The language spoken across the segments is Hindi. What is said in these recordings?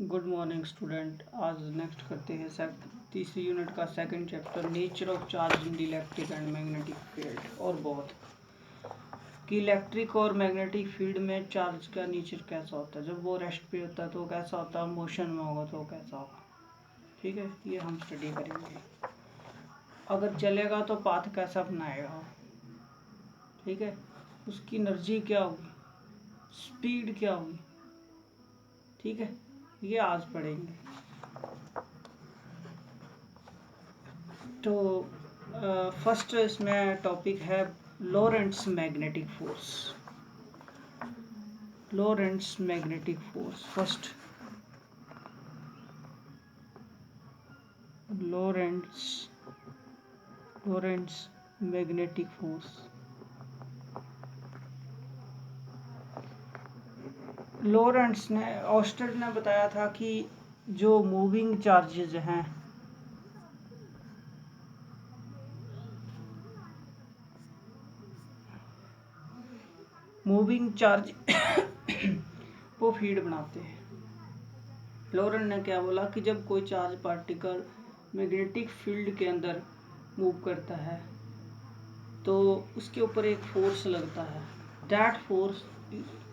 Good morning student. आज नेक्स्ट करते हैं तीसरी यूनिट का second chapter, nature of charge in electric and magnetic field. और बहुत कि इलेक्ट्रिक और मैग्नेटिक फील्ड में चार्ज का नेचर कैसा होता है, जब वो रेस्ट पे होता है तो कैसा होता है, मोशन में होगा तो कैसा होगा। ठीक है, ये हम स्टडी करेंगे। अगर चलेगा तो पाथ कैसा बनाएगा, ठीक है, उसकी एनर्जी क्या होगी, स्पीड क्या होगी, ठीक है, ये आज पढ़ेंगे। तो फर्स्ट इसमें टॉपिक है Lorentz magnetic force. Lorentz magnetic force first. Lorentz magnetic force. Lorentz ने ऑस्टेड ने बताया था कि जो मूविंग चार्जेज हैं, मूविंग चार्ज वो फील्ड बनाते हैं। लॉरेंट ने क्या बोला कि जब कोई चार्ज पार्टिकल मैग्नेटिक फील्ड के अंदर मूव करता है तो उसके ऊपर एक फोर्स लगता है। दैट फोर्स,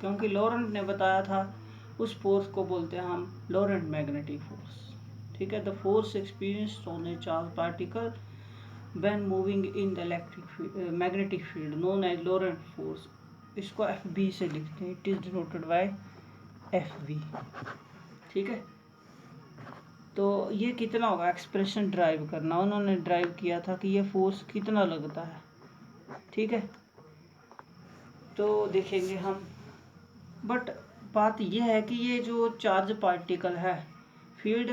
क्योंकि लॉरेंट ने बताया था, उस फोर्स को बोलते हैं हम लॉरेंट मैग्नेटिक फोर्स। ठीक है, the force experienced on a charge particle when moving in the electric magnetic field known as Lorentz force. इसको FB से लिखते हैं, it is denoted by FB। ठीक है, तो ये कितना होगा, एक्सप्रेशन ड्राइव करना, उन्होंने ड्राइव किया था कि ये फोर्स कितना लगता है। ठीक है, तो देखेंगे हम। बट बात यह है कि ये जो चार्ज पार्टिकल है फील्ड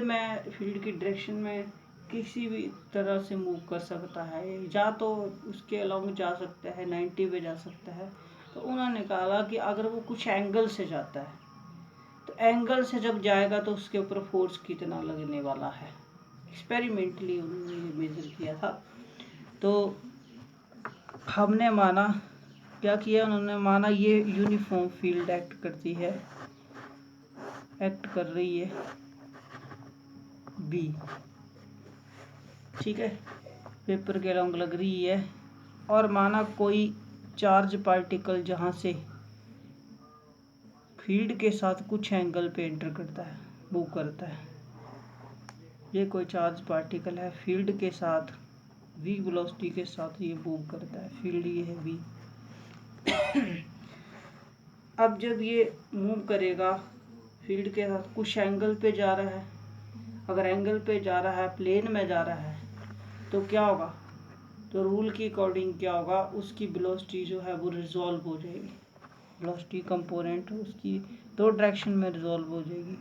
की डायरेक्शन में किसी भी तरह से मूव कर सकता है, या तो उसके अलोंग जा सकता है, 90 पे जा सकता है। तो उन्होंने कहा कि अगर वो कुछ एंगल से जाता है तो एंगल से जब जाएगा तो उसके ऊपर फोर्स कितना लगने वाला है, एक्सपेरिमेंटली उन्होंने मेजर किया था। तो हमने माना, क्या किया उन्होंने, माना ये यूनिफॉर्म फील्ड एक्ट कर रही है B। ठीक है, पेपर के रंग लग रही है। और माना कोई चार्ज पार्टिकल जहाँ से फील्ड के साथ कुछ एंगल पे एंटर करता है, मूव करता है। ये कोई चार्ज पार्टिकल है, फील्ड के साथ v वेलोसिटी के साथ ये मूव करता है, फील्ड ये है v। अब जब ये मूव करेगा फील्ड के साथ, कुछ एंगल पे जा रहा है, अगर एंगल पे जा रहा है, प्लेन में जा रहा है, तो क्या होगा, तो रूल के अकॉर्डिंग क्या होगा, उसकी वेलोसिटी जो है वो रिजॉल्व हो जाएगी। वेलोसिटी कंपोनेंट उसकी दो डायरेक्शन में रिजॉल्व हो जाएगी,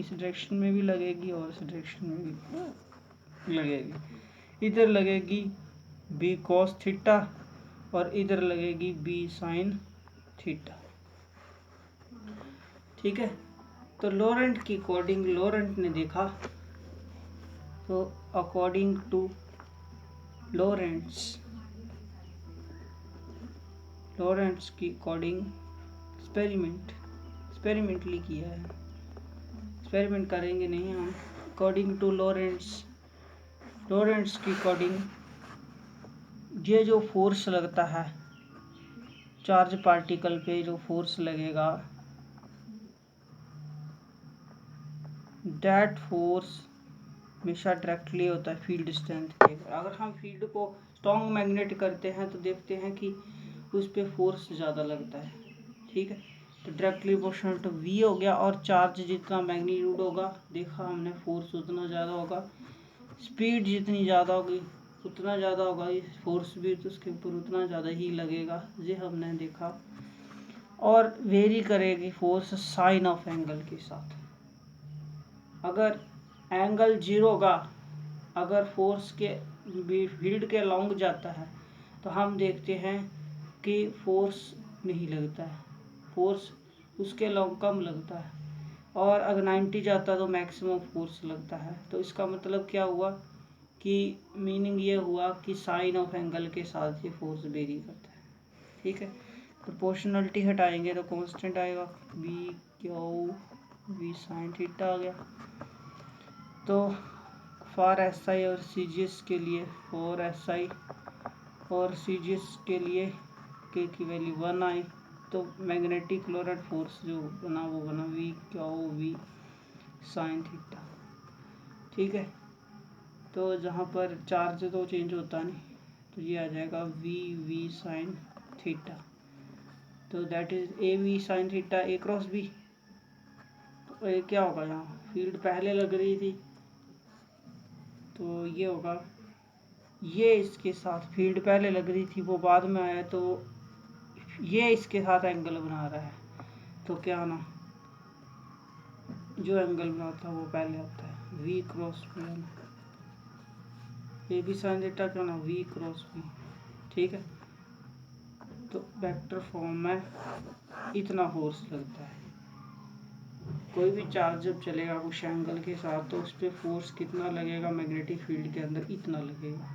इस डायरेक्शन में भी लगेगी और इस डायरेक्शन में भी लगेगी। इधर लगेगी b cos थीटा और इधर लगेगी b sin थीटा। ठीक है, तो लॉरेंट की अकॉर्डिंग, लॉरेंट ने देखा, तो अकॉर्डिंग टू लॉरेंट्स की अकॉर्डिंग एक्सपेरिमेंटली किया है, एक्सपेरिमेंट करेंगे नहीं हम। अकॉर्डिंग टू लॉरेंट्स की अकॉर्डिंग ये जो फोर्स लगता है चार्ज पार्टिकल पे, जो फोर्स लगेगा, दैट फोर्स हमेशा डायरेक्टली होता है फील्ड स्ट्रेंथ के। अगर हम फील्ड को स्ट्रॉन्ग मैग्नेट करते हैं तो देखते हैं कि उस पर फोर्स ज़्यादा लगता है। ठीक है, तो डायरेक्टली प्रोपोर्शनल टू V हो गया, और चार्ज जितना मैग्नीट्यूड होगा, देखा हमने, फोर्स उतना ज़्यादा होगा, स्पीड जितनी ज़्यादा होगी उतना ज़्यादा होगा, फोर्स भी तो उसके ऊपर उतना ज़्यादा ही लगेगा, ये हमने देखा। और वेरी करेगी फोर्स साइन ऑफ एंगल के साथ। अगर एंगल 0 होगा, अगर फोर्स के फील्ड के लॉन्ग जाता है तो हम देखते हैं कि फोर्स नहीं लगता है, फोर्स उसके लॉन्ग कम लगता है। और अगर 90 जाता है तो मैक्सिमम फोर्स लगता है। तो इसका मतलब क्या हुआ कि मीनिंग ये हुआ कि साइन ऑफ एंगल के साथ ये फोर्स वेरी करता है। ठीक है, प्रोपोर्शनलिटी हटाएंगे तो कांस्टेंट आएगा, B Q V sine theta आ गया। तो फॉर एस आई और सी जी एस के लिए, फॉर एस आई और सी जी एस के लिए के की वैल्यू 1 आई, तो मैग्नेटिक लोरेंट फोर्स जो बना वो बना वी क्या हो, वी साइन थीटा। ठीक है, तो जहाँ पर चार्ज तो चेंज होता नहीं, तो ये आ जाएगा वी साइन थीटा। तो that is a v sine theta a cross b. तो ये क्या होगा, यहाँ फील्ड पहले लग रही थी तो ये होगा, ये इसके साथ फील्ड पहले लग रही थी वो बाद में आया, तो ये इसके साथ एंगल बना रहा है, तो क्या ना जो एंगल बनाता है वो पहले आता है वी क्रॉस बी ना, ए बी साइन थीटा क्या ना वी क्रॉस बी। ठीक है, तो वेक्टर फॉर्म में इतना फोर्स लगता है। कोई भी चार्ज जब चलेगा कुछ एंगल के साथ तो उस पर फोर्स कितना लगेगा, मैग्नेटिक फील्ड के अंदर इतना लगेगा,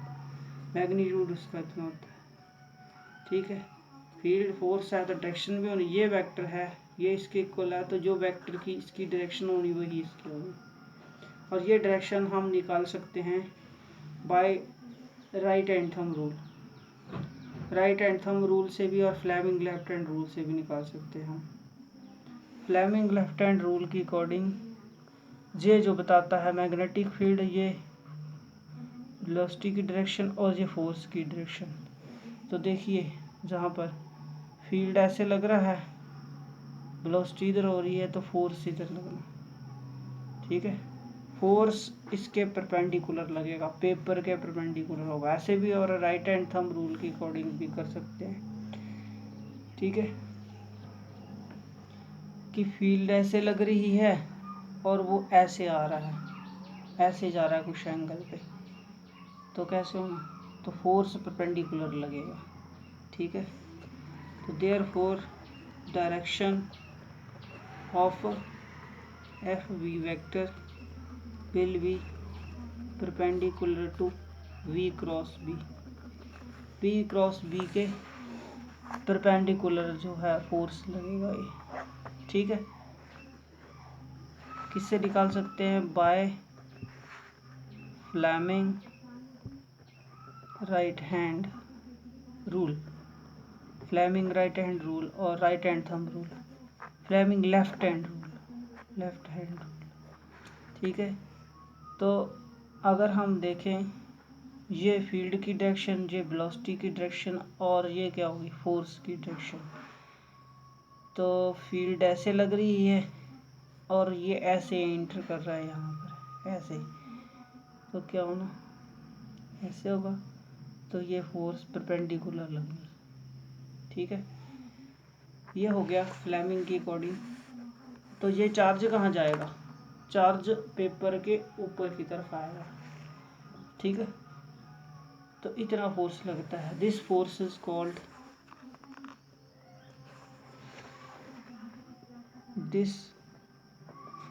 मैग्नीट्यूड उसका इतना होता है। ठीक है, फील्ड फोर्स है तो डायरेक्शन भी होनी, ये वेक्टर है ये इसके इक्वल है, तो जो वेक्टर की इसकी डायरेक्शन होनी वही इसकी होगी। और ये डायरेक्शन हम निकाल सकते हैं by right hand thumb rule, right hand thumb rule से भी और फ्लेमिंग लेफ्ट हैंड रूल से भी निकाल सकते हैं हम। फ्लेमिंग लेफ्ट हैंड रूल के अकॉर्डिंग ये जो बताता है मैग्नेटिक फील्ड, ये वेलोसिटी की डायरेक्शन और ये फोर्स की डायरेक्शन। तो देखिए जहाँ पर फील्ड ऐसे लग रहा है, वेलोसिटी इधर हो रही है, तो फोर्स इधर लगना। ठीक है, फोर्स इसके परपेंडिकुलर लगेगा, पेपर के परपेंडिकुलर होगा, ऐसे भी और राइट हैंड थंब रूल के अकॉर्डिंग भी कर सकते हैं। ठीक है, कि फील्ड ऐसे लग रही है और वो ऐसे आ रहा है, ऐसे जा रहा है कुछ एंगल पे, तो कैसे होना, तो फोर्स परपेंडिकुलर लगेगा। ठीक है, तो therefore direction of F V vector will be perpendicular to V cross B, V cross B के परपेंडिकुलर जो है फोर्स लगेगा ये। ठीक है, किससे निकाल सकते हैं, by Fleming right hand rule, Fleming right hand rule और right hand thumb rule, Fleming left hand rule, left hand rule. ठीक है, तो अगर हम देखें ये फील्ड की डायरेक्शन, ये वेलोसिटी की डायरेक्शन और ये क्या होगी फोर्स की डायरेक्शन, तो फील्ड ऐसे लग रही है और ये ऐसे एंटर कर रहा है यहाँ पर ऐसे, तो क्या होना ऐसे होगा, तो ये फोर्स परपेंडिकुलर लगेगी। ठीक है, ये हो गया फ्लेमिंग की अकॉर्डिंग। तो ये चार्ज कहाँ जाएगा, चार्ज पेपर के ऊपर की तरफ आएगा। ठीक है, तो इतना फोर्स लगता है, this force is called, this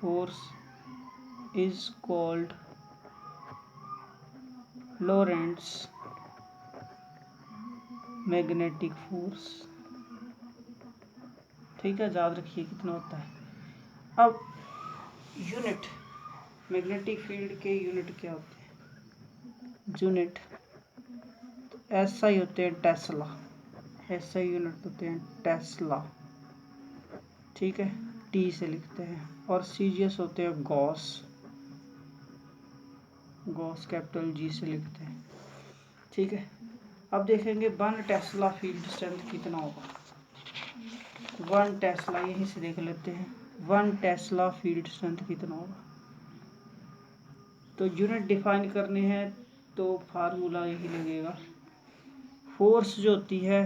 force is called Lorentz magnetic force. ठीक है, याद रखिए कितना होता है। अब यूनिट, मैग्नेटिक फील्ड के यूनिट क्या होते हैं, यूनिट तो एस आई होते हैं टेस्ला, एस आई यूनिट होते हैं टेस्ला। ठीक है, टी से लिखते हैं, और सी जी एस होते हैं गॉस, गॉस कैपिटल जी से लिखते हैं। ठीक है, अब देखेंगे 1 टेस्ला फील्ड स्ट्रेंथ कितना होगा, 1 टेस्ला यहीं से देख लेते हैं, 1 टेस्ला फील्ड स्ट्रेंथ कितना होगा। तो यूनिट डिफाइन करने हैं तो फार्मूला यही लगेगा, फोर्स जो होती है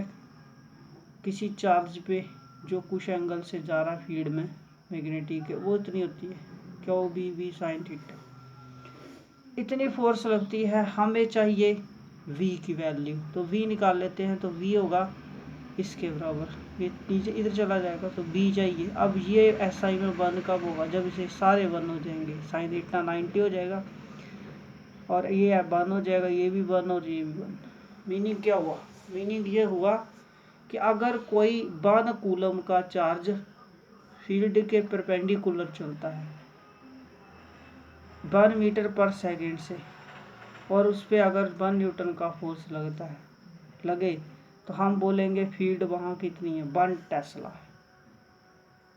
किसी चार्ज पे जो कुछ एंगल से जा रहा है फील्ड में मैग्नेटिक के, वो इतनी होती है Q B V sine theta, इतनी फोर्स लगती है। हमें चाहिए v की वैल्यू, तो v निकाल लेते हैं, तो v होगा इसके बराबर, ये नीचे इधर चला जाएगा तो b चाहिए। अब ये एस आई में 1 कब होगा, जब इसे सारे 1 हो जाएंगे, साइन थीटा 90 हो जाएगा और ये 1 हो जाएगा, ये भी 1 और ये भी 1। मीनिंग क्या हुआ, मीनिंग ये हुआ कि अगर कोई 1 कूलम का चार्ज फील्ड के परपेंडिकुलर चलता है 1 मीटर पर सेकंड से, और उस पर अगर 1 न्यूटन का फोर्स लगे तो हम बोलेंगे फील्ड वहाँ कितनी है, 1 टेस्ला है।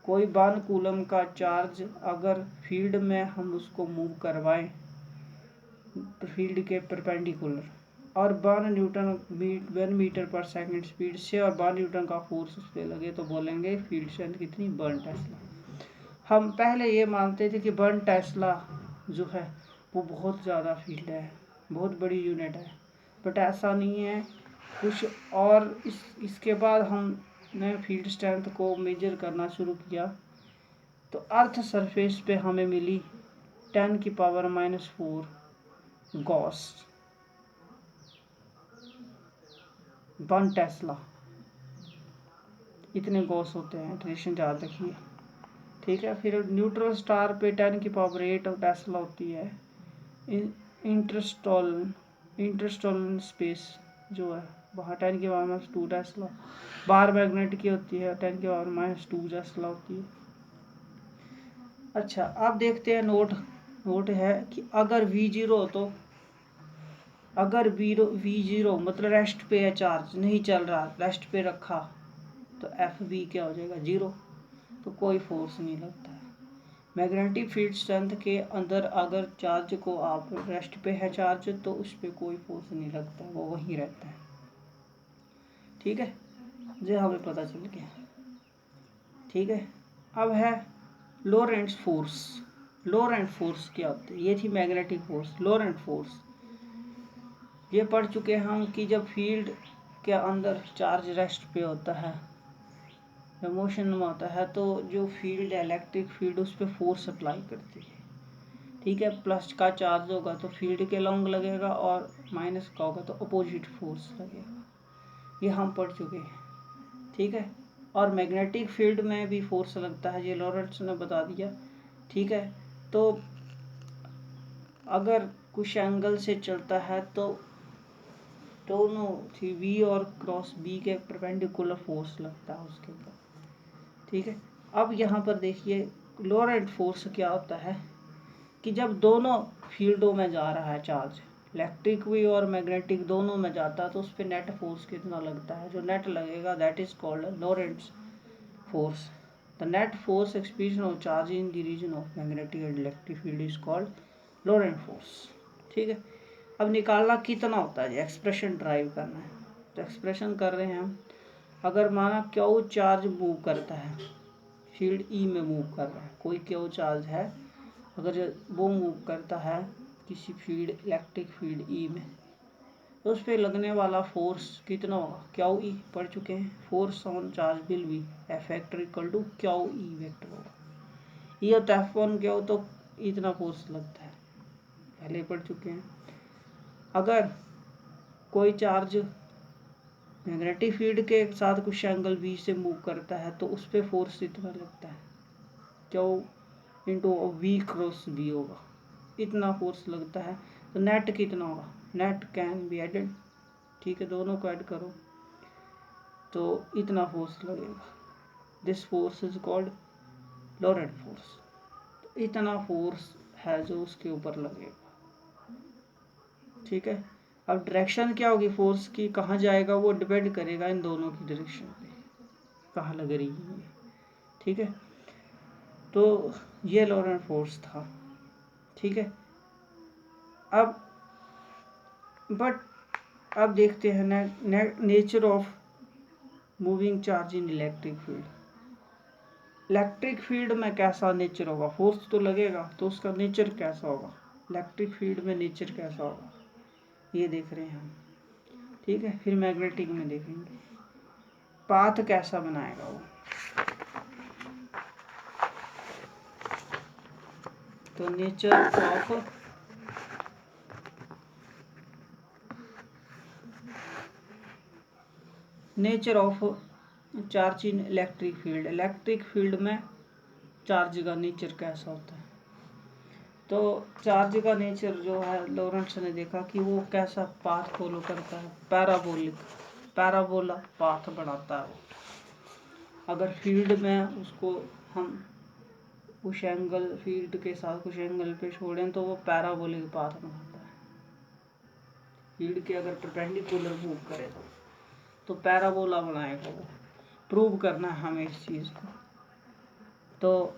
कोई 1 कूलम का चार्ज अगर फील्ड में हम उसको मूव करवाएं फील्ड के परपेंडिकुलर और 1 मीटर पर सेकंड स्पीड से और 1 न्यूटन का फोर्स उस पर लगे तो बोलेंगे फील्ड स्ट्रेंथ कितनी, 1 टेस्ला। हम पहले ये मानते थे कि 1 टेस्ला जो है वो बहुत ज़्यादा फील्ड है, बहुत बड़ी यूनिट है, बट ऐसा नहीं है कुछ। और इसके बाद हमने फील्ड स्ट्रेंथ को मेजर करना शुरू किया तो अर्थ सरफेस पे हमें मिली 10⁻⁻4 गॉस 1 टेस्ला। इतने गॉस होते हैं, ट्रेडिशन याद रखिए, ठीक है। फिर न्यूट्रल स्टार पे 10⁸ टेस्ला होती है। इंटरस्टोलन स्पेस जो है वहाँ 10⁻2 टेस्ला। बार मैग्नेट की होती है 10⁻2 टेस्ला होती है। अच्छा, अब देखते हैं नोट है कि अगर V0 हो तो अगर V0 मतलब रेस्ट पे है, चार्ज नहीं चल रहा, रेस्ट पे रखा तो FV क्या हो जाएगा, 0, तो कोई फोर्स नहीं लगता है। मैग्नेटिक फील्ड स्ट्रेंथ के अंदर अगर चार्ज को आप रेस्ट पे है चार्ज तो उस पर कोई फोर्स नहीं लगता, वो वहीं रहता है, ठीक है। ये हमें पता चल गया, ठीक है। अब है लोरेंट्ज़ फोर्स। लोरेंट्ज़ फोर्स क्या होती है, ये थी मैग्नेटिक फोर्स। लोरेंट्ज़ फोर्स ये पढ़ चुके हैं हम कि जब फील्ड के अंदर चार्ज रेस्ट पे होता है, मोशन में होता है, तो जो फील्ड है इलेक्ट्रिक फील्ड उस पर फोर्स अप्लाई करती है, ठीक है। प्लस का चार्ज होगा तो फील्ड के लॉन्ग लगेगा और माइनस का होगा तो अपोजिट फोर्स लगेगा, ये हम पढ़ चुके हैं, ठीक है। और मैग्नेटिक फील्ड में भी फोर्स लगता है, ये लॉरेंट्ज़ ने बता दिया, ठीक है। तो अगर कुछ एंगल से चलता है तो दोनों थी V और क्रॉस B के परपेंडिकुलर फोर्स लगता है उसके ऊपर, ठीक है। अब यहाँ पर देखिए लोरेंट्ज़ फोर्स क्या होता है कि जब दोनों फील्डों में जा रहा है चार्ज, इलेक्ट्रिक भी और मैग्नेटिक दोनों में जाता है, तो उस पर नेट फोर्स कितना लगता है, जो नेट लगेगा that is called Lorentz force. The net force experience of charge in the region of magnetic and electric field is called Lorentz force, ठीक है। अब निकालना कितना होता है, एक्सप्रेशन ड्राइव करना है, तो एक्सप्रेशन कर रहे हैं हम। अगर माना क्यू चार्ज मूव करता है, फील्ड ई में मूव कर रहा है, कोई क्यू चार्ज है, अगर वो मूव करता है किसी फील्ड इलेक्ट्रिक फील्ड ई में, तो उस पर लगने वाला फोर्स कितना होगा, क्यू ई पढ़ चुके हैं। Force on charge will be F vector equal to Q E vector होगा। ये होता है F1 क्यू, तो इतना फोर्स लगता है, पहले पढ़ चुके हैं। अगर कोई चार्ज मैग्नेटिक फील्ड के साथ कुछ एंगल V से मूव करता है तो उस पर फोर्स इतना लगता है, Q into V cross B होगा, इतना फोर्स लगता है। तो नेट कितना होगा, नेट कैन बी एडेड, ठीक है, दोनों को ऐड करो तो इतना फोर्स लगेगा। This force is called Lorentz force. तो इतना फोर्स है जो उसके ऊपर लगेगा, ठीक है। अब डायरेक्शन क्या होगी फोर्स की, कहाँ जाएगा, वो डिपेंड करेगा इन दोनों की डायरेक्शन पे, कहाँ लग रही है, ठीक है। तो ये लोरेंट्ज़ फोर्स था, ठीक है। अब देखते हैं nature of moving charge in electric field. Electric field में कैसा नेचर होगा, फोर्स तो लगेगा तो उसका नेचर कैसा होगा, इलेक्ट्रिक फील्ड में नेचर कैसा होगा, ये देख रहे हैं हम, ठीक है। फिर मैग्नेटिक में देखेंगे पाथ कैसा बनाएगा वो। तो nature of charge in electric field, electric field में चार्ज का नेचर कैसा होता है। तो चार्ज का नेचर जो है लॉरेंट्ज़ ने देखा कि वो कैसा पाथ फॉलो करता है, पैराबोला पाथ बनाता है वो। अगर फील्ड में उसको हम उस एंगल फील्ड के साथ कुछ एंगल पे छोड़ें तो वो पैराबोलिक पाथ बनाता है। फील्ड के अगर परपेंडिकुलर मूव करे तो पैराबोला बनाएगा वो। प्रूव करना है हमें इस चीज़ को। तो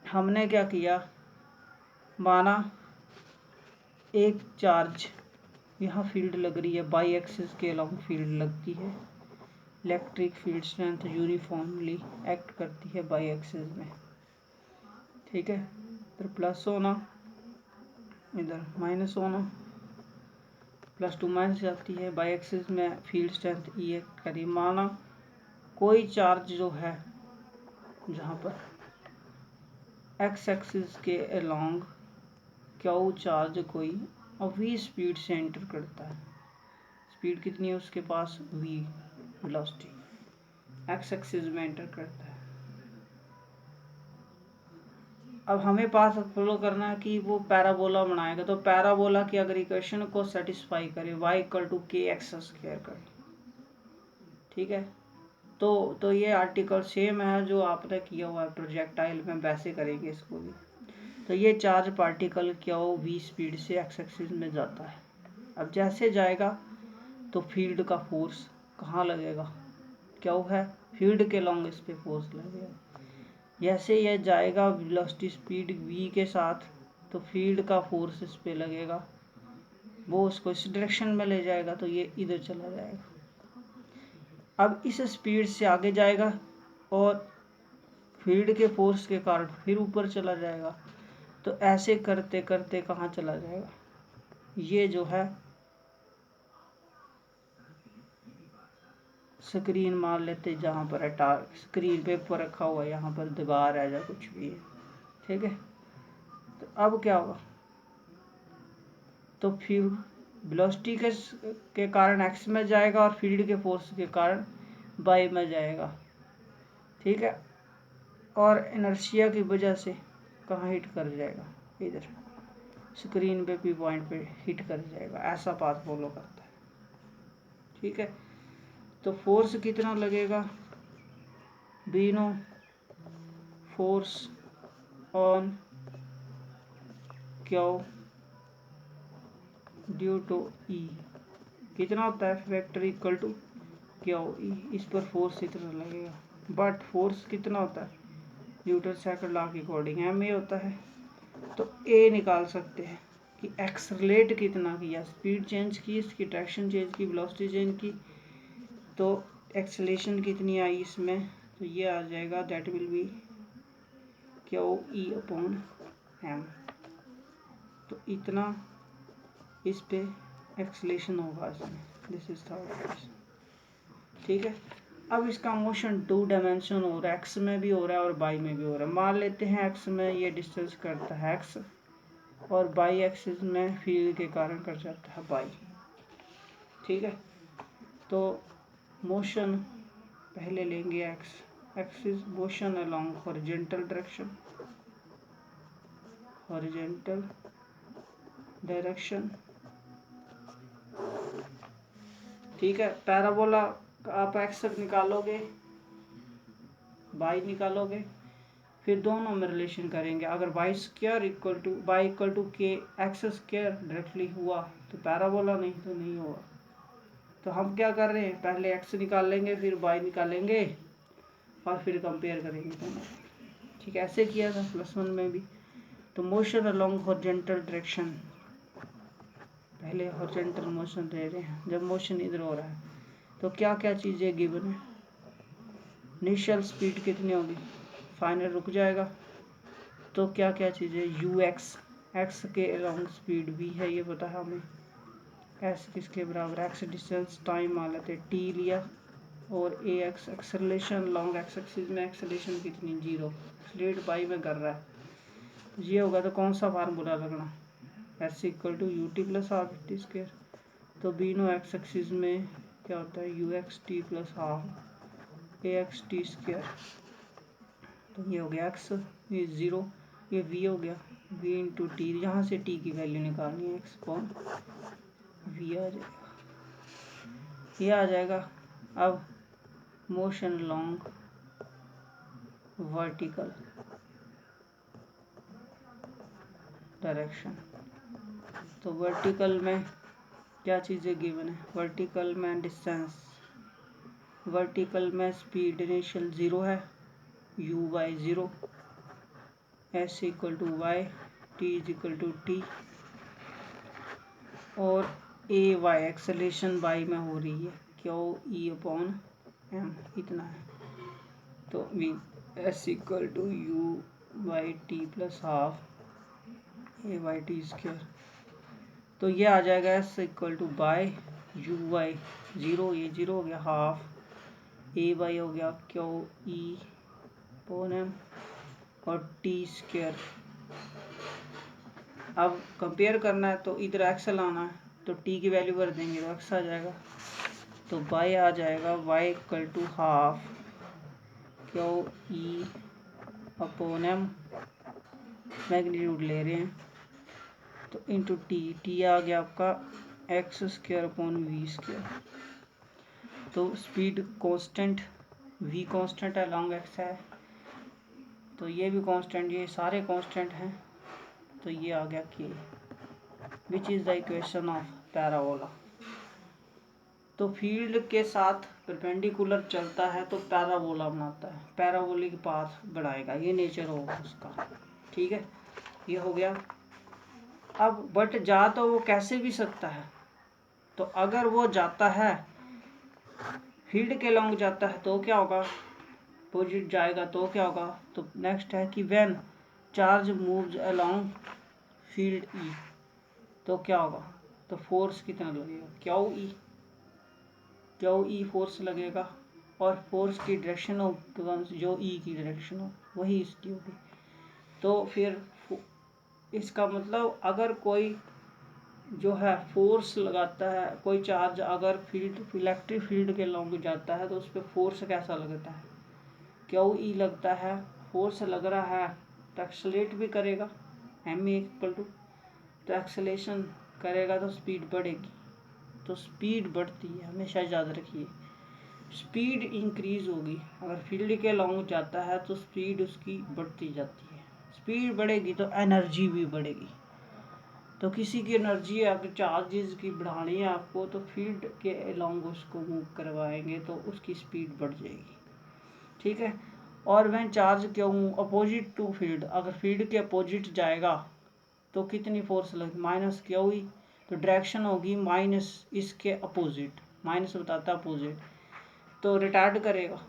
हमने क्या किया, माना एक चार्ज यहाँ फील्ड लग रही है, बाई एक्सिस के अलॉन्ग फील्ड लगती है। Electric field strength uniformly act करती है बाई एक्सिस में, ठीक है। इधर प्लस होना, इधर माइनस होना, प्लस टू माइनस जाती है। बाई एक्सिस में फील्ड स्ट्रेंथ ई एक्ट करी। माना कोई चार्ज जो है जहाँ पर एक्स एक्सिस के अलॉन्ग क्यू चार्ज कोई वी स्पीड से एंटर करता है। स्पीड कितनी है उसके पास, वी वेलोसिटी, एक्स एक्सिस में एंटर करता है। अब हमें पास फॉलो करना है कि वो पैराबोला बनाएगा। तो पैराबोला की अगर इक्वेशन को सेटिस्फाई करे, y equal to K X square करे, ठीक है। तो ये आर्टिकल सेम है जो आपने किया हुआ है प्रोजेक्टाइल में, वैसे करेंगे इसको भी। तो ये चार्ज पार्टिकल क्या हो, वी स्पीड से एक्स एक्सिस में जाता है। अब जैसे जाएगा तो फील्ड का फोर्स कहाँ लगेगा, क्या है, फील्ड के लॉन्ग इस पे फोर्स लगेगा। जैसे यह जाएगा वेलोसिटी स्पीड v के साथ, तो फील्ड का फोर्स इस पे लगेगा, वो उसको इस डायरेक्शन में ले जाएगा, तो ये इधर चला जाएगा। अब इस स्पीड से आगे जाएगा और फील्ड के फोर्स के कारण फिर ऊपर चला जाएगा। तो ऐसे करते करते कहाँ चला जाएगा, ये जो है स्क्रीन मान लेते, जहाँ पर है स्क्रीन पे ऊपर रखा हुआ है, यहाँ पर दीवार है या कुछ भी है, ठीक है। तो अब क्या होगा, तो फिर वेलोसिटी के कारण एक्स में जाएगा और फील्ड के फोर्स के कारण वाई में जाएगा, ठीक है। और इनर्शिया की वजह से कहाँ हिट कर जाएगा, इधर स्क्रीन पे पी पॉइंट पे हिट कर जाएगा। ऐसा पाथ फॉलो करता है, ठीक है। तो फोर्स कितना लगेगा, बीनो force on q due to E कितना होता है, factor equal to Q E, इस पर फोर्स इतना लगेगा। बट फोर्स कितना होता है, न्यूटन सेकंड लॉ के अकॉर्डिंग एम ए होता है। तो ए निकाल सकते हैं कि एक्सलेट कितना किया, स्पीड चेंज की, इसकी डायरेक्शन चेंज की, वेलोसिटी चेंज की, तो एक्सलेशन कितनी आई इसमें, तो ये आ जाएगा, that will be Q E upon M. तो इतना इस पे एक्सलेशन होगा इसमें, दिस इज थर्ड, ठीक है। अब इसका मोशन 2 डायमेंशन हो रहा है, एक्स में भी हो रहा है और बाई में भी हो रहा है। मान लेते हैं एक्स में ये डिस्टेंस करता है एक्स और बाई एक्सिस में फील्ड के कारण कर जाता है बाई, ठीक है। तो मोशन पहले लेंगे x axis, motion along horizontal direction, horizontal direction, ठीक है। पैराबोला आप एक्स निकालोगे, बाई निकालोगे, फिर दोनों में रिलेशन करेंगे। अगर Y square equal to Y equal to K X square directly हुआ तो पैराबोला, नहीं तो नहीं होगा। तो हम क्या कर रहे हैं, पहले एक्स निकाल लेंगे, फिर बाई निकालेंगे और फिर कंपेयर करेंगे दोनों, ठीक है। ऐसे किया था +1 में भी। तो मोशन अलोंग हॉरिजॉन्टल डायरेक्शन, पहले हॉरिजॉन्टल मोशन ले रहे हैं, जब मोशन इधर हो रहा है तो क्या क्या चीज़ें गिवन है, इनिशियल स्पीड कितनी होगी, फाइनल रुक जाएगा, तो क्या क्या चीज़ें, यू एक्स, एक्स के अलोंग स्पीड भी है ये पता है हमें, एस किसके बराबर, एक्स डिस्टेंस, टाइम मान लेते टी लिया, और a x acceleration along x axis में, एक्सेलरेशन कितनी 0, एक्सलेट बाई में कर रहा है, ये होगा। तो कौन सा फार्मूला लगना, S equal to U T plus half T square. तो बीनो एक्स एक्सिस में क्या होता है, U X T plus half A X T square. तो ये हो गया एक्स, ये 0, ये वी हो गया, वी इंटू टी, यहाँ से टी की वैल्यू निकालनी है, एक्स पॉन वी आ जाएगा, ये आ जाएगा। अब मोशन लॉन्ग वर्टिकल डायरेक्शन। तो वर्टिकल में क्या चीज़ें गिवन है? वर्टिकल में डिस्टेंस, वर्टिकल में स्पीड इनिशियल 0 है, u Y 0, s equal to Y, t equal to T, और a वाई एक्सेलेरेशन y में हो रही है, क्यू ई अपॉन एम इतना है। तो v s equal to u Y T plus half a Y T square. तो ये आ जाएगा s equal to Y u Y 0, ये 0 हो गया, हाफ a बाई हो गया क्यू ई अपॉन एम और टी स्क्वायर। अब कंपेयर करना है तो इधर एक्स लाना है, तो टी की वैल्यू कर देंगे तो एक्स आ जाएगा। तो बाई आ जाएगा Y equal to half Q E upon M, magnitude ले रहे हैं तो इंटू टी आ गया आपका X square upon V square. तो स्पीड कांस्टेंट, वी कांस्टेंट है, लॉन्ग एक्स है, तो ये भी कांस्टेंट, ये सारे कांस्टेंट हैं। तो ये आ गया के, which is the equation of parabola. तो फील्ड के साथ परपेंडिकुलर चलता है तो पैराबोला बनाता है, पैराबोलिक पाथ बढ़ाएगा, ये नेचर होगा उसका। ठीक है, ये हो गया। अब बट जा तो वो कैसे भी सकता है, तो अगर वो जाता है फील्ड के लॉन्ग जाता है तो क्या होगा, अपोजिट जाएगा तो क्या होगा। तो नेक्स्ट है कि when charge moves along field E, तो क्या होगा, तो फोर्स कितना लगेगा, क्यू ई फोर्स लगेगा, और फोर्स की डायरेक्शन हो जो ई की डायरेक्शन हो वही इसकी होगी। तो फिर इसका मतलब अगर कोई जो है फोर्स लगाता है, कोई चार्ज अगर फील्ड इलेक्ट्रिक फील्ड के लॉन्ग जाता है तो उस पर फोर्स कैसा लगता है, क्यू ई लगता है, फोर्स लग रहा है तो एक्सेलरेट भी करेगा, एम इक्वल टू, तो एक्सेलेरेशन करेगा तो स्पीड बढ़ेगी। तो स्पीड बढ़ती है, हमेशा याद रखिए, स्पीड इंक्रीज होगी। अगर फील्ड के लॉन्ग जाता है तो स्पीड उसकी बढ़ती जाती है, स्पीड बढ़ेगी तो एनर्जी भी बढ़ेगी। तो किसी की एनर्जी अगर चार्जेस की बढ़ानी है आपको, तो फील्ड के अलॉन्ग उसको मूव करवाएंगे तो उसकी स्पीड बढ़ जाएगी। ठीक है, और वह चार्ज क्यों अपोजिट टू फील्ड, अगर फील्ड के अपोजिट जाएगा तो कितनी फोर्स लगेगी, माइनस क्यू ई, तो डायरेक्शन होगी माइनस इसके अपोजिट, माइनस बताता है अपोजिट, तो रिटार्ड करेगा।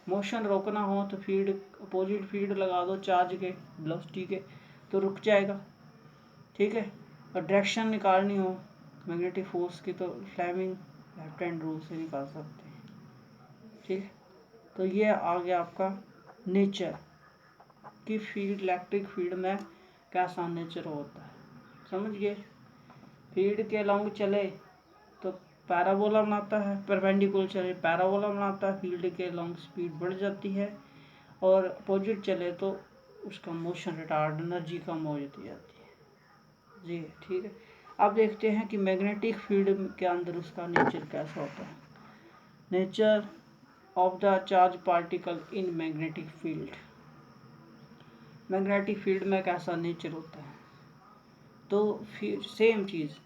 मोशन रोकना हो तो फील्ड अपोजिट फील्ड लगा दो चार्ज के वेलोसिटी के, तो रुक जाएगा। ठीक है, और डायरेक्शन निकालनी हो मैग्नेटिक फोर्स की तो फ्लेमिंग लेफ्ट हैंड रूल से निकाल सकते हैं। ठीक है, तो ये आ गया आपका नेचर कि फील्ड इलेक्ट्रिक फील्ड में कैसा नेचर होता है, समझ गए। फील्ड के लॉन्ग चले तो पैराबोला बनाता है, परपेंडिकुलर चले पैराबोला बनाता है, फील्ड के लॉन्ग स्पीड बढ़ जाती है, और अपोजिट चले तो उसका मोशन रिटार्ड, एनर्जी कम हो जाती है जी। ठीक है, अब देखते हैं कि मैग्नेटिक फील्ड के अंदर उसका नेचर कैसा होता है। Nature of the charge particle in magnetic field, magnetic field में कैसा नेचर होता है। तो फिर सेम चीज़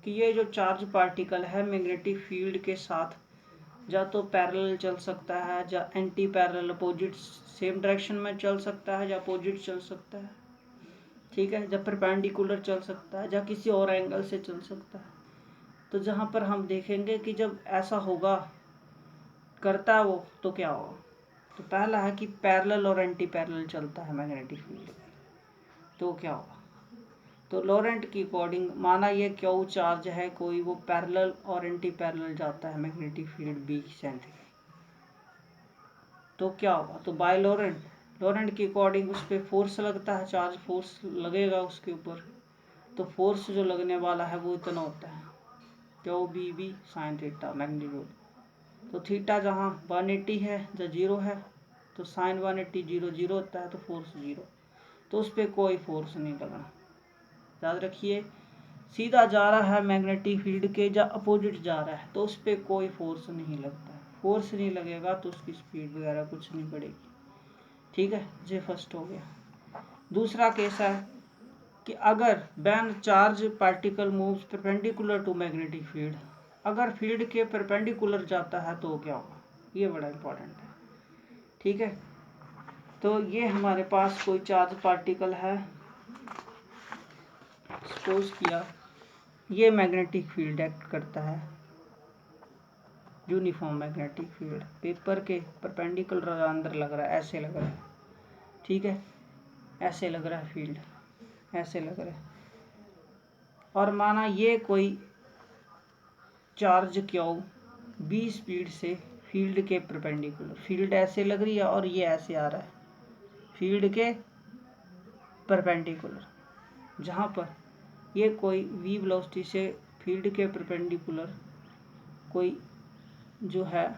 कि ये जो चार्ज पार्टिकल है मैग्नेटिक फील्ड के साथ या तो पैरेलल चल सकता है या anti parallel opposite same direction में चल सकता है या अपोजिट चल सकता है। ठीक है, जब परपेंडिकुलर चल सकता है या किसी और एंगल से चल सकता है। तो जहाँ पर हम देखेंगे कि जब ऐसा होगा करता है वो तो क्या होगा, तो पहला है कि पैरेलल और एंटी पैरेलल चलता है मैग्नेटिक फील्ड, तो क्या होगा, तो लॉरेंट की अकॉर्डिंग माना ये क्यू चार्ज है कोई, वो पैरेलल और एंटी पैरेलल जाता है मैग्नेटिक फील्ड बी सेंटर, तो क्या होगा, तो बाय लॉरेंट की अकॉर्डिंग उस पर फोर्स लगता है, चार्ज फोर्स लगेगा उसके ऊपर, तो फोर्स जो लगने वाला है वो इतना होता है Q B B sine theta magnitude. तो थीटा जहाँ 180 है या 0 है तो साइन 180 0 होता है, तो फोर्स 0, तो उस पर कोई फोर्स नहीं लगना। याद रखिए, सीधा जा रहा है मैग्नेटिक फील्ड के या अपोजिट जा रहा है तो उस पर कोई फोर्स नहीं लगता है, फोर्स नहीं लगेगा तो उसकी स्पीड वगैरह कुछ नहीं बढ़ेगी। ठीक है, ये फर्स्ट हो गया। दूसरा केस है कि अगर when charge particle moves perpendicular to magnetic field, अगर फील्ड के परपेंडिकुलर जाता है तो क्या होगा, ये बड़ा इंपॉर्टेंट है। ठीक है, तो ये हमारे पास कोई चार्ज पार्टिकल है, सपोज किया ये मैग्नेटिक फील्ड एक्ट करता है, यूनिफॉर्म मैग्नेटिक फील्ड पेपर के परपेंडिकुलर अंदर लग रहा है, ऐसे लग रहा है। ठीक है, ऐसे लग रहा है फील्ड, ऐसे लग रहा है। और माना ये कोई चार्ज क्यू b स्पीड से फील्ड के परपेंडिकुलर, फील्ड ऐसे लग रही है और ये ऐसे आ रहा है फील्ड के परपेंडिकुलर, जहाँ पर ये कोई v वेलोसिटी से फील्ड के परपेंडिकुलर कोई जो है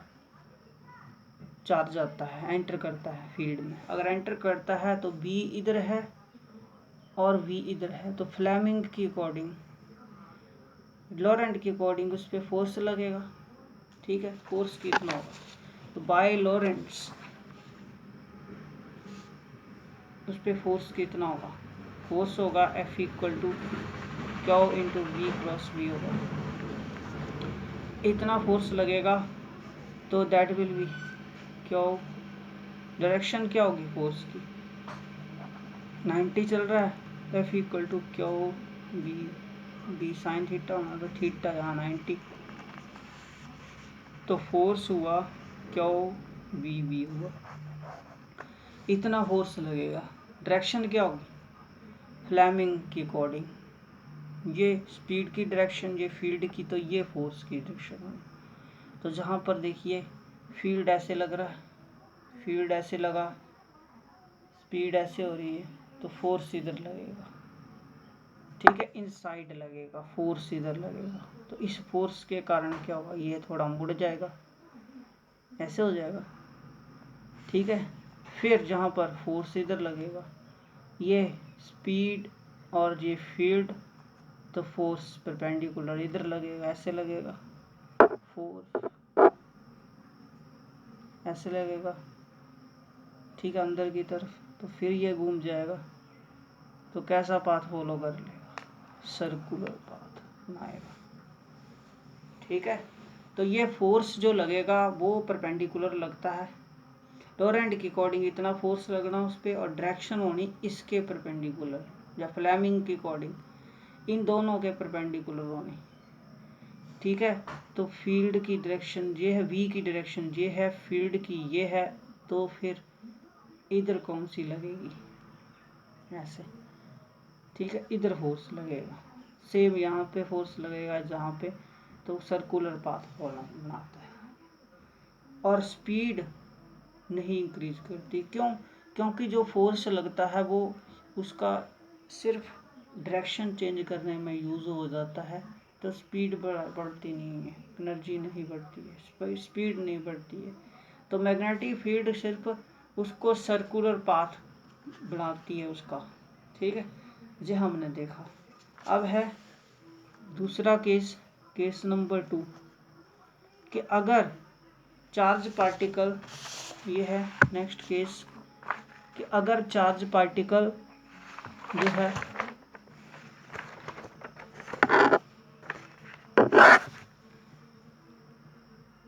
चार्ज आता है, एंटर करता है फील्ड में। अगर एंटर करता है तो b इधर है और v इधर है, तो फ्लेमिंग की अकॉर्डिंग, लॉरेंट के अकॉर्डिंग उस पर फोर्स लगेगा। ठीक है, फोर्स कितना होगा, तो बाय लॉरेंट्स उस पर फोर्स कितना होगा, फोर्स होगा F equal to Q into V cross V होगा। इतना फोर्स लगेगा तो that will be Q, direction क्या होगी फोर्स की, 90 चल रहा है, F equal to Q B sine theta होना, तो थीटा यहाँ 90, तो फोर्स हुआ क्यू वी हुआ, इतना फोर्स लगेगा। डायरेक्शन क्या होगी, फ्लेमिंग की अकॉर्डिंग, ये स्पीड की डायरेक्शन, ये फील्ड की, तो ये फोर्स की डायरेक्शन होगी। तो जहाँ पर देखिए फील्ड ऐसे लग रहा है, फील्ड ऐसे लगा, स्पीड ऐसे हो रही है, तो फोर्स इधर लगेगा। ठीक है, इनसाइड लगेगा, फोर्स इधर लगेगा, तो इस फोर्स के कारण क्या होगा, ये थोड़ा मुड़ जाएगा, ऐसे हो जाएगा। ठीक है, फिर जहाँ पर फोर्स इधर लगेगा, ये स्पीड और ये फील्ड, तो फोर्स परपेंडिकुलर इधर लगेगा, ऐसे लगेगा, फोर्स ऐसे लगेगा। ठीक है, अंदर की तरफ, तो फिर ये घूम जाएगा, तो कैसा पाथ फॉलो कर लेगा, सर्कुलर पाथ बनाएगा। ठीक है, तो ये फोर्स जो लगेगा वो परपेंडिकुलर लगता है, लॉरेंट के अकॉर्डिंग इतना फोर्स लगना उस पर, और डायरेक्शन होनी इसके परपेंडिकुलर, या फ्लेमिंग के अकॉर्डिंग इन दोनों के परपेंडिकुलर होनी। ठीक है, तो फील्ड की डायरेक्शन ये है, v की डायरेक्शन ये है, फील्ड की ये है, तो फिर इधर कौन सी लगेगी, ऐसे। ठीक है, इधर फोर्स लगेगा, सेम यहाँ पे फोर्स लगेगा जहाँ पे, तो सर्कुलर पाथ बनाता है। और स्पीड नहीं इंक्रीज करती, क्यों, क्योंकि जो फोर्स लगता है वो उसका सिर्फ डायरेक्शन चेंज करने में यूज़ हो जाता है, तो स्पीड बढ़ती नहीं है, एनर्जी नहीं बढ़ती है, स्पीड नहीं बढ़ती है। तो मैग्नेटिक फील्ड सिर्फ उसको सर्कुलर पाथ बनाती है उसका। ठीक है, ये हमने देखा। अब है दूसरा केस, केस नंबर 2, कि अगर चार्ज पार्टिकल, ये है नेक्स्ट केस, कि अगर चार्ज पार्टिकल जो है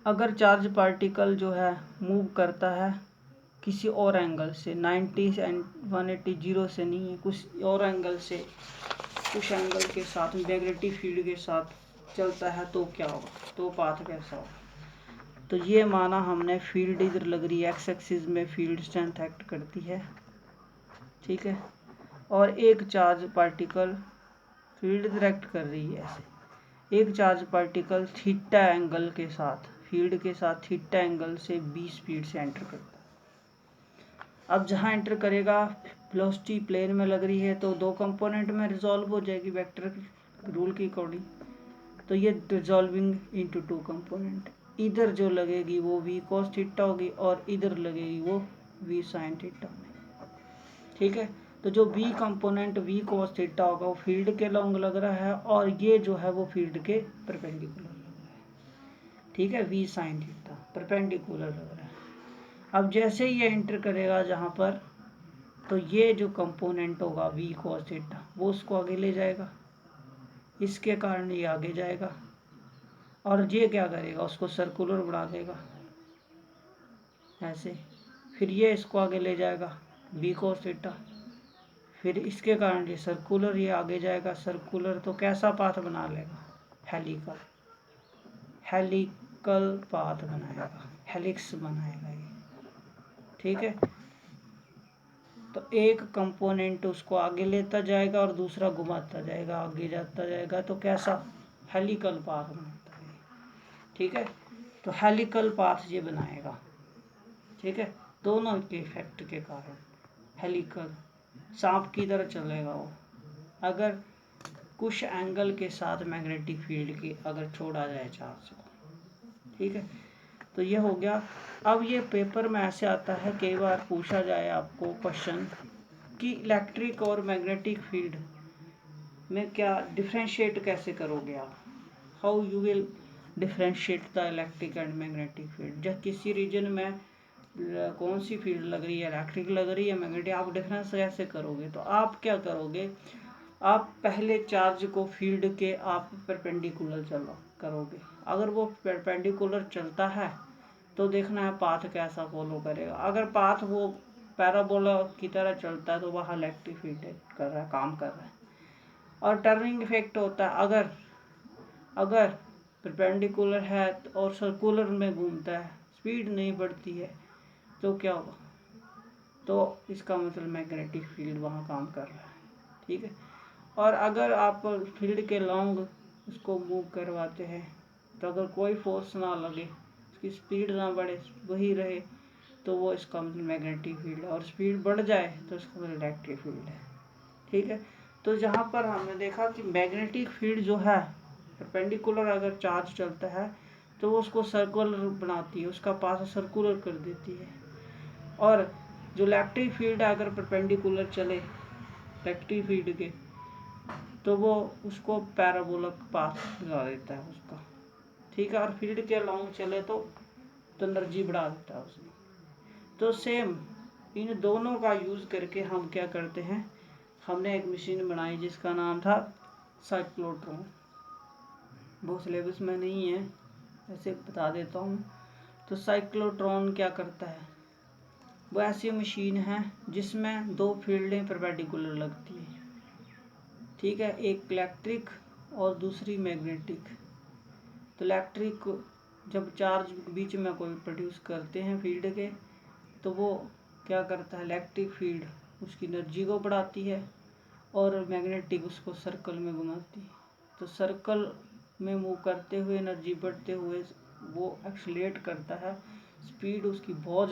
अगर चार्ज पार्टिकल जो है मूव करता है किसी और एंगल से, 90 एंड 180 जीरो से नहीं है, कुछ और एंगल से, कुछ एंगल के साथ मैग्नेटिक फील्ड के साथ चलता है, तो क्या होगा, तो पाथ कैसा होगा। तो ये माना हमने फील्ड इधर लग रही है, एक्स एक्सिस में फील्ड स्ट्रेंथ एक्ट करती है। ठीक है, और एक चार्ज पार्टिकल फील्ड डायरेक्ट कर रही है ऐसे, एक चार्ज पार्टिकल थीटा एंगल के साथ, फील्ड के साथ थीटा एंगल से b स्पीड से एंटर करता है। अब जहाँ एंटर करेगा वेलोसिटी प्लेन में लग रही है, तो दो कंपोनेंट में रिजॉल्व हो जाएगी वेक्टर रूल की अकॉर्डिंग, तो ये रिजॉल्विंग इनटू टू कंपोनेंट, इधर जो लगेगी वो v cos थीटा होगी और इधर लगेगी वो v sin थीटा होगी। ठीक है, तो जो b component v cos theta होगा वो फील्ड के लॉन्ग लग रहा है, और ये जो है वो फील्ड के परपेंडिकुलर लग रहा है। ठीक है, v sin थीटा परपेंडिकुलर लग रहा है। अब जैसे ही ये एंटर करेगा जहाँ पर, तो ये जो कंपोनेंट होगा v cos थीटा वो उसको आगे ले जाएगा, इसके कारण ये आगे जाएगा, और ये क्या करेगा, उसको सर्कुलर बना देगा ऐसे। फिर ये इसको आगे ले जाएगा v cos थीटा, फिर इसके कारण ये सर्कुलर, ये आगे जाएगा सर्कुलर, तो कैसा पाथ बना लेगा, हेलिकल, हेलिकल पाथ बनाएगा, हेलिक्स बनाएगा ये। ठीक है, तो एक कंपोनेंट उसको आगे लेता जाएगा और दूसरा घुमाता जाएगा, आगे जाता जाएगा, तो कैसा, हेलिकल पाथ बनाता है। ठीक है, तो हेलिकल पाथ ये बनाएगा। ठीक है, दोनों के इफेक्ट के कारण हेलिकल सांप की तरह चलेगा वो, अगर कुछ एंगल के साथ मैग्नेटिक फील्ड की अगर छोड़ा जाए चार्ज को। ठीक है, तो ये हो गया। अब ये पेपर में ऐसे आता है, कई बार पूछा जाए आपको क्वेश्चन कि इलेक्ट्रिक और मैग्नेटिक फील्ड में क्या डिफ्रेंशिएट कैसे करोगे आप, how you will differentiate the electric and magnetic field. जब किसी रीजन में कौन सी फील्ड लग रही है, इलेक्ट्रिक लग रही है मैग्नेटिक, आप डिफरेंस कैसे करोगे, तो आप क्या करोगे, आप पहले चार्ज को फील्ड के आप परपेंडिकुलर चलो करोगे। अगर वो परपेंडिकुलर चलता है तो देखना है पाथ कैसा फॉलो करेगा। अगर पाथ वो पैराबोला की तरह चलता है तो वह इलेक्ट्रिक फील्ड कर रहा है, काम कर रहा है। और टर्निंग इफेक्ट होता है, अगर परपेंडिकुलर है और सर्कुलर में घूमता है, स्पीड नहीं बढ़ती है, तो क्या होगा, तो इसका मतलब मैग्नेटिक फील्ड वहाँ काम कर रहा है। ठीक है, और अगर आप फील्ड के लॉन्ग उसको मूव करवाते हैं, तो अगर कोई फोर्स ना लगे, उसकी स्पीड ना बढ़े, वही रहे, तो वो इसका मतलब मैग्नेटिक फील्ड है। और स्पीड बढ़ जाए तो इसका मतलब इलेक्ट्रिक फील्ड है। ठीक है, तो जहाँ पर हमने देखा कि मैग्नेटिक फील्ड जो है परपेंडिकुलर अगर चार्ज चलता है तो वो उसको सर्कुलर बनाती है, उसका पाथ सर्कुलर कर देती है। और जो इलेक्ट्रिक फील्ड है अगर परपेंडिकुलर चले इलेक्ट्रिक फील्ड के, तो वो उसको पैराबोलिक पाथ दिला देता है उसका। ठीक है, और फील्ड के लॉन्ग चले तो एनर्जी बढ़ा देता है उसमें। तो सेम इन दोनों का यूज़ करके हम क्या करते हैं, हमने एक मशीन बनाई जिसका नाम था साइक्लोट्रॉन। वो सिलेबस में नहीं है, ऐसे बता देता हूँ। तो साइक्लोट्रॉन क्या करता है, वो ऐसी मशीन है जिसमें दो फील्डें परपेंडिकुलर लगती है। ठीक है, एक इलेक्ट्रिक और दूसरी मैग्नेटिक। तो इलेक्ट्रिक जब चार्ज बीच में कोई प्रोड्यूस करते हैं फील्ड के, तो वो क्या करता है, इलेक्ट्रिक फील्ड उसकी एनर्जी को बढ़ाती है और मैग्नेटिक उसको सर्कल में घुमाती है। तो सर्कल में मूव करते हुए एनर्जी बढ़ते हुए वो एक्सीलरेट करता है, स्पीड उसकी बहुत